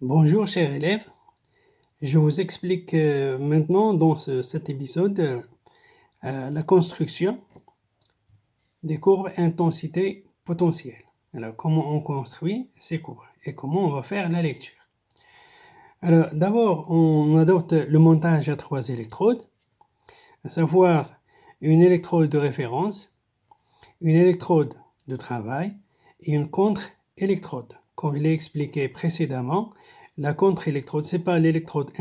Bonjour chers élèves, je vous explique maintenant dans cet épisode la construction des courbes intensité potentielle. Alors comment on construit ces courbes et comment on va faire la lecture. Alors d'abord on adopte le montage à 3 électrodes, à savoir une électrode de référence, une électrode de travail et une contre-électrode. Comme je l'ai expliqué précédemment, la contre-électrode, ce n'est pas l'électrode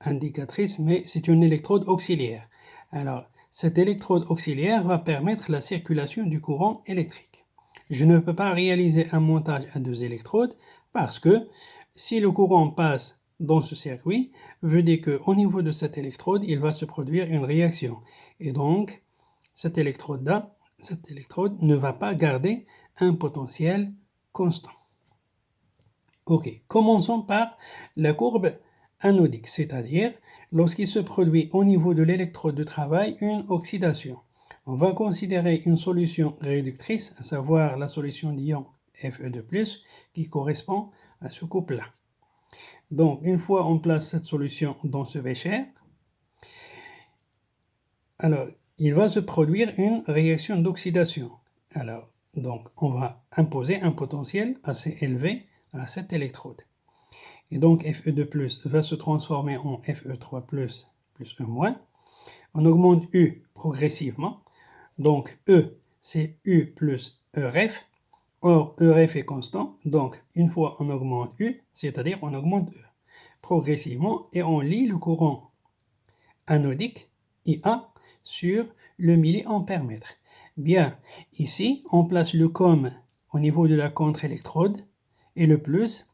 indicatrice, mais c'est une électrode auxiliaire. Alors, cette électrode auxiliaire va permettre la circulation du courant électrique. Je ne peux pas réaliser un montage à 2 électrodes parce que si le courant passe dans ce circuit, veut dire qu'au niveau de cette électrode, il va se produire une réaction. Et donc, cette électrode-là, cette électrode ne va pas garder un potentiel constant. Ok, commençons par la courbe anodique, c'est-à-dire lorsqu'il se produit au niveau de l'électrode de travail une oxydation. On va considérer une solution réductrice, à savoir la solution d'ion Fe2+, qui correspond à ce couple-là. Donc, une fois on place cette solution dans ce bécher, alors il va se produire une réaction d'oxydation. Alors, donc, on va imposer un potentiel assez élevé à cette électrode. Et donc, Fe2+, va se transformer en Fe3+, plus E-. On augmente U progressivement. Donc, E, c'est U plus Eref. Or, Eref est constant. Donc, une fois on augmente U, c'est-à-dire on augmente E progressivement et on lit le courant anodique, IA, sur le milliampère-mètre. Bien, ici, on place le COM au niveau de la contre-électrode et le plus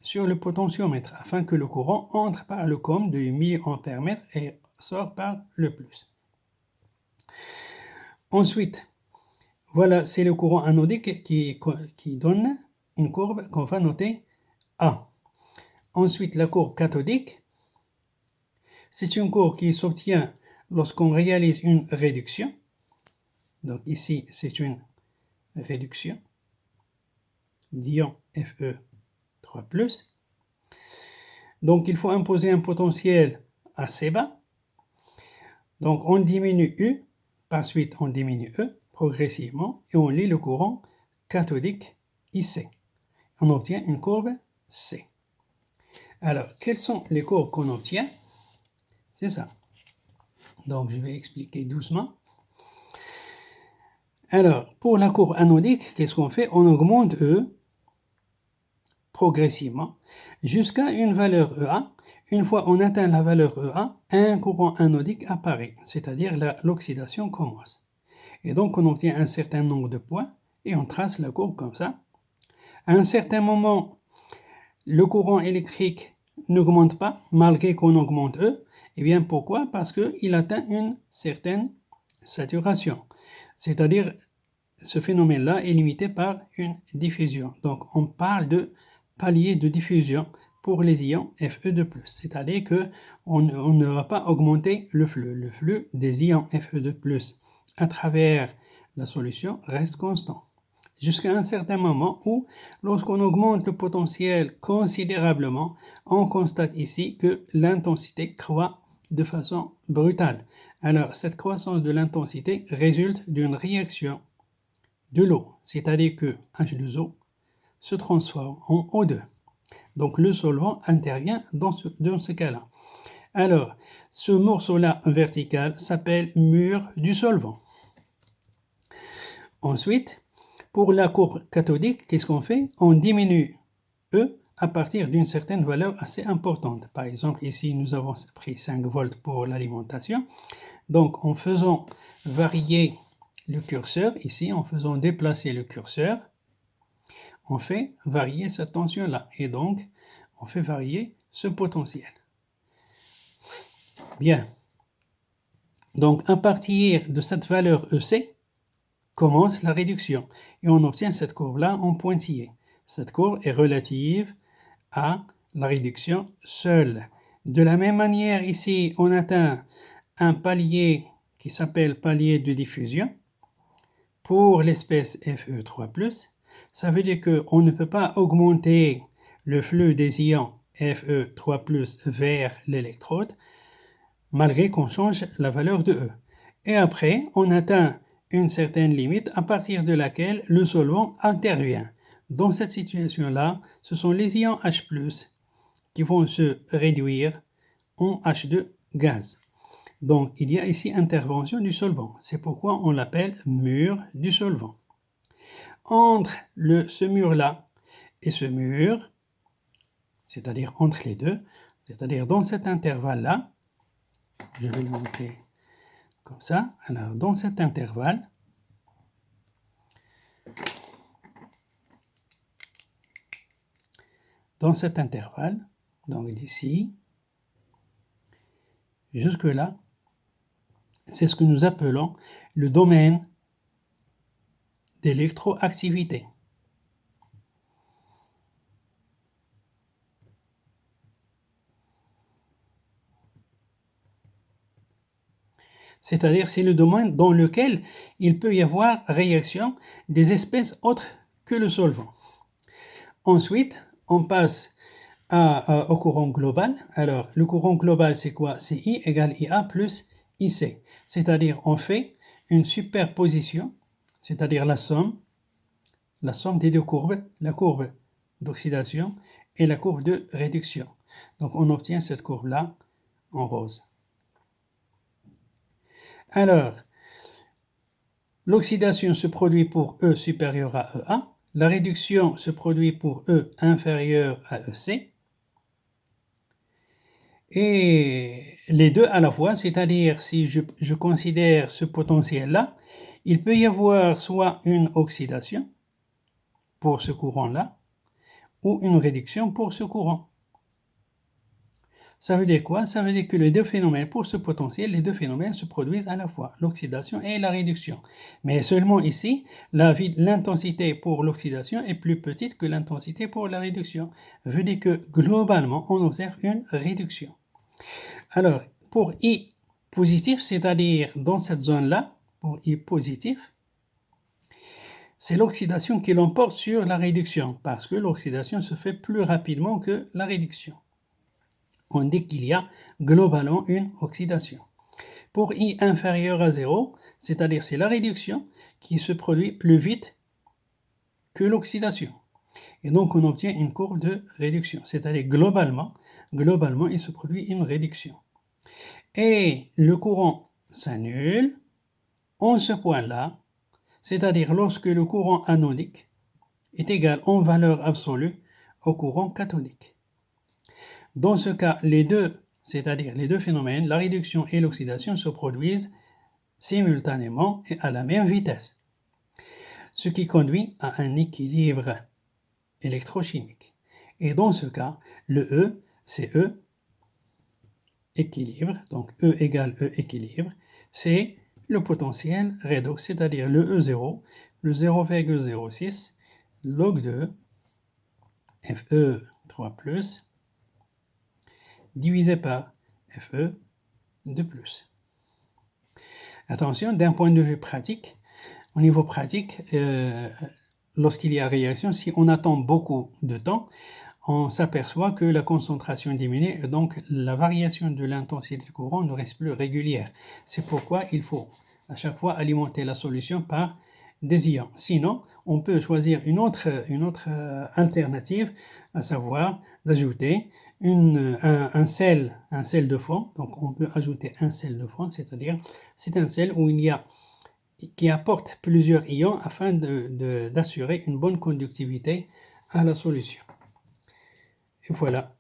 sur le potentiomètre afin que le courant entre par le COM de milliampère-mètre et sort par le plus. Ensuite, voilà, c'est le courant anodique qui donne une courbe qu'on va noter A. Ensuite, la courbe cathodique, c'est une courbe qui s'obtient lorsqu'on réalise une réduction. Donc ici, c'est une réduction d'ion Fe3+. Donc il faut imposer un potentiel assez bas. Donc on diminue U, par suite on diminue E progressivement et on lit le courant cathodique IC. On obtient une courbe C. Alors, quelles sont les courbes qu'on obtient? C'est ça. Donc je vais expliquer doucement. Alors, pour la courbe anodique, qu'est-ce qu'on fait? On augmente E progressivement jusqu'à une valeur EA. Une fois on atteint la valeur EA, un courant anodique apparaît, c'est-à-dire l'oxydation commence. Et donc on obtient un certain nombre de points et on trace la courbe comme ça. À un certain moment, le courant électrique n'augmente pas malgré qu'on augmente E. Et bien pourquoi? Parce qu'il atteint une certaine saturation. C'est-à-dire ce phénomène-là est limité par une diffusion. Donc on parle de palier de diffusion pour les ions Fe2+. C'est-à-dire qu'on ne va pas augmenter le flux. Le flux des ions Fe2+, à travers la solution reste constant. Jusqu'à un certain moment où, lorsqu'on augmente le potentiel considérablement, on constate ici que l'intensité croît de façon brutale. Alors, cette croissance de l'intensité résulte d'une réaction de l'eau, c'est-à-dire que H2O se transforme en O2. Donc le solvant intervient dans ce cas-là. Alors, ce morceau-là vertical s'appelle mur du solvant. Ensuite, pour la courbe cathodique, qu'est-ce qu'on fait? On diminue E à partir d'une certaine valeur assez importante. Par exemple, ici, nous avons pris 5 volts pour l'alimentation. Donc, en faisant varier le curseur, ici, en faisant déplacer le curseur, on fait varier cette tension-là. Et donc, on fait varier ce potentiel. Bien. Donc, à partir de cette valeur EC, commence la réduction. Et on obtient cette courbe-là en pointillé. Cette courbe est relative à la réduction seule. De la même manière, ici, on atteint un palier qui s'appelle palier de diffusion pour l'espèce Fe3+. Ça veut dire qu'on ne peut pas augmenter le flux des ions Fe3+, vers l'électrode, malgré qu'on change la valeur de E. Et après, on atteint une certaine limite à partir de laquelle le solvant intervient. Dans cette situation-là, ce sont les ions H+, qui vont se réduire en H2 gaz. Donc, il y a ici intervention du solvant. C'est pourquoi on l'appelle mur du solvant. Entre ce mur-là et ce mur, c'est-à-dire entre les deux, c'est-à-dire dans cet intervalle-là, je vais le noter comme ça. Alors, dans cet intervalle, donc d'ici jusque-là, c'est ce que nous appelons le domaine d'électroactivité. C'est-à-dire c'est le domaine dans lequel il peut y avoir réaction des espèces autres que le solvant. Ensuite, on passe au courant global. Alors, le courant global, c'est quoi? C'est I égale IA plus IC. C'est-à-dire, on fait une superposition, c'est-à-dire la somme des deux courbes, la courbe d'oxydation et la courbe de réduction. Donc, on obtient cette courbe-là en rose. Alors, l'oxydation se produit pour E supérieur à EA, la réduction se produit pour E inférieur à EC, et les deux à la fois, c'est-à-dire si je considère ce potentiel-là, il peut y avoir soit une oxydation pour ce courant-là, ou une réduction pour ce courant. Ça veut dire quoi? Ça veut dire que les deux phénomènes, pour ce potentiel, les deux phénomènes se produisent à la fois, l'oxydation et la réduction. Mais seulement ici, l'intensité pour l'oxydation est plus petite que l'intensité pour la réduction. Ça veut dire que globalement, on observe une réduction. Alors, pour I positif, c'est-à-dire dans cette zone-là, pour I positif, c'est l'oxydation qui l'emporte sur la réduction, parce que l'oxydation se fait plus rapidement que la réduction. On dit qu'il y a globalement une oxydation. Pour I inférieur à 0, c'est-à-dire c'est la réduction qui se produit plus vite que l'oxydation. Et donc on obtient une courbe de réduction, c'est-à-dire globalement, il se produit une réduction. Et le courant s'annule en ce point-là, c'est-à-dire lorsque le courant anodique est égal en valeur absolue au courant cathodique. Dans ce cas, les deux phénomènes, la réduction et l'oxydation, se produisent simultanément et à la même vitesse, ce qui conduit à un équilibre électrochimique. Et dans ce cas, le E, c'est E équilibre, donc E égale E équilibre, c'est le potentiel redox, c'est-à-dire le E0, le 0,06 log 2 Fe3+, divisé par Fe de plus. Attention, d'un point de vue pratique, au niveau pratique, lorsqu'il y a réaction, si on attend beaucoup de temps, on s'aperçoit que la concentration diminue et donc la variation de l'intensité du courant ne reste plus régulière. C'est pourquoi il faut à chaque fois alimenter la solution par des ions. Sinon, on peut choisir une autre alternative, à savoir d'ajouter un sel de fond. Donc on peut ajouter un sel de fond, c'est-à-dire c'est un sel qui apporte plusieurs ions afin d'assurer une bonne conductivité à la solution. Et voilà.